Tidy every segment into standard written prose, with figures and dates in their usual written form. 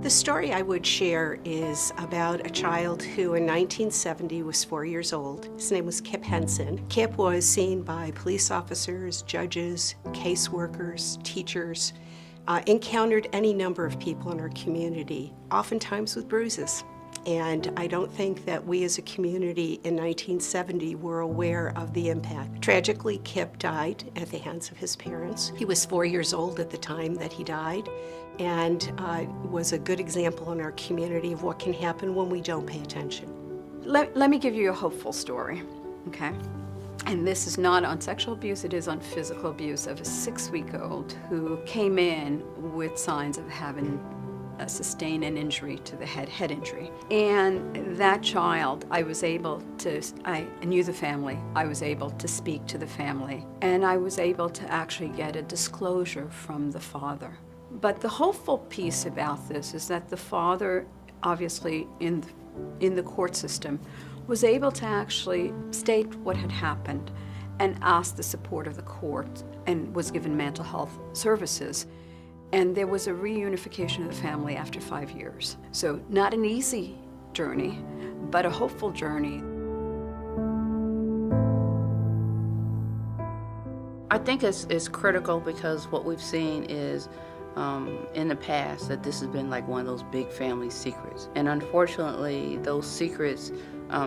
The story I would share is about a child who in 1970 was 4 years old. His name was Kip Henson. Kip was seen by police officers, judges, caseworkers, teachers, encountered any number of people in our community, oftentimes with bruises. And I don't think that we as a community in 1970 were aware of the impact. Tragically, Kip died at the hands of his parents. He was 4 years old at the time that he died, and was a good example in our community of what can happen when we don't pay attention. Let me give you a hopeful story, okay? And this is not on sexual abuse, it is on physical abuse of a 6-week-old who came in with signs of having sustained an injury to the head injury. And that child, I knew the family, I was able to speak to the family, and I was able to actually get a disclosure from the father. But the hopeful piece about this is that the father, obviously in the court system, was able to actually state what had happened and ask the support of the court and was given mental health services. And there was a reunification of the family after 5 years. So not an easy journey, but a hopeful journey. I think it's critical because what we've seen is in the past that this has been like one of those big family secrets. And unfortunately, those secrets,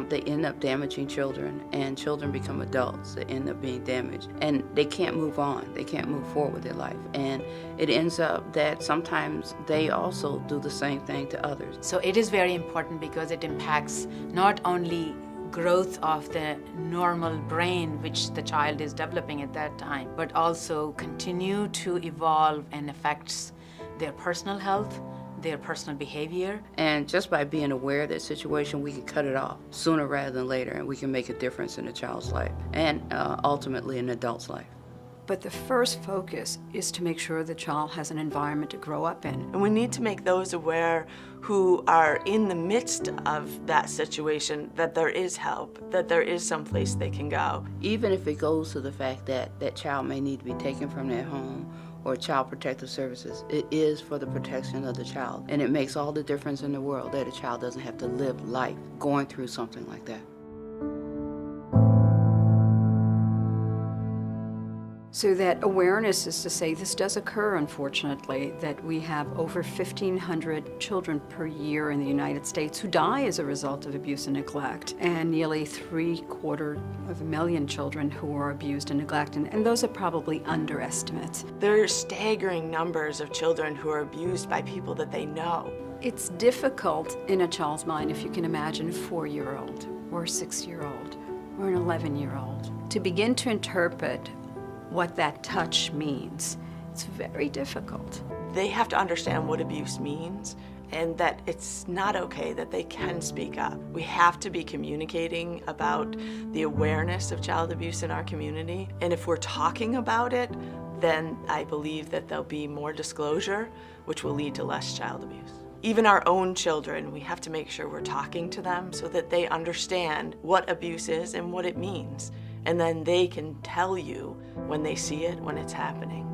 they end up damaging children, and children become adults that end up being damaged. And they can't move on. They can't move forward with their life. And it ends up that sometimes they also do the same thing to others. So it is very important because it impacts not only growth of the normal brain which the child is developing at that time, but also continue to evolve and affects their personal health, their personal behavior. And just by being aware of that situation, we can cut it off sooner rather than later, and we can make a difference in a child's life and ultimately an adult's life. But the first focus is to make sure the child has an environment to grow up in. And we need to make those aware who are in the midst of that situation that there is help, that there is some place they can go. Even if it goes to the fact that that child may need to be taken from their home or Child Protective Services, it is for the protection of the child. And it makes all the difference in the world that a child doesn't have to live life going through something like that. So that awareness is to say this does occur, unfortunately, that we have over 1,500 children per year in the United States who die as a result of abuse and neglect, and nearly 750,000 children who are abused and neglected, and those are probably underestimates. There are staggering numbers of children who are abused by people that they know. It's difficult in a child's mind if you can imagine a 4-year-old or a 6-year-old or an 11-year-old to begin to interpret what that touch means. It's very difficult. They have to understand what abuse means and that it's not okay, that they can speak up. We have to be communicating about the awareness of child abuse in our community. And if we're talking about it, then I believe that there'll be more disclosure, which will lead to less child abuse. Even our own children, we have to make sure we're talking to them so that they understand what abuse is and what it means. And then they can tell you when they see it, when it's happening.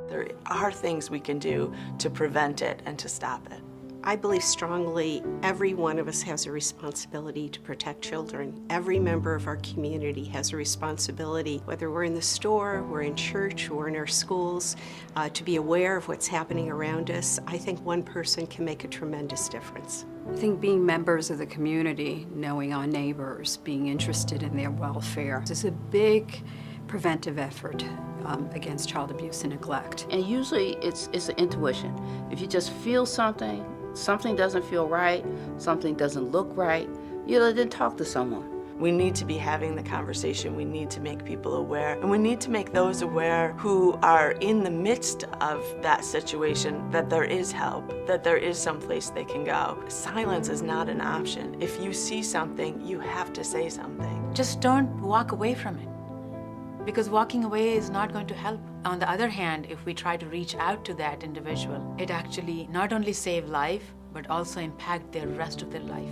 There are things we can do to prevent it and to stop it. I believe strongly every one of us has a responsibility to protect children. Every member of our community has a responsibility, whether we're in the store, we're in church, or in our schools, to be aware of what's happening around us. I think one person can make a tremendous difference. I think being members of the community, knowing our neighbors, being interested in their welfare is a big preventive effort against child abuse and neglect. And usually it's an intuition. If you just feel something doesn't feel right, something doesn't look right, then talk to someone. We need to be having the conversation. We need to make people aware. And we need to make those aware who are in the midst of that situation that there is help, that there is some place they can go. Silence is not an option. If you see something, you have to say something. Just don't walk away from it, because walking away is not going to help. On the other hand, if we try to reach out to that individual, it actually not only save life, but also impact the rest of their life.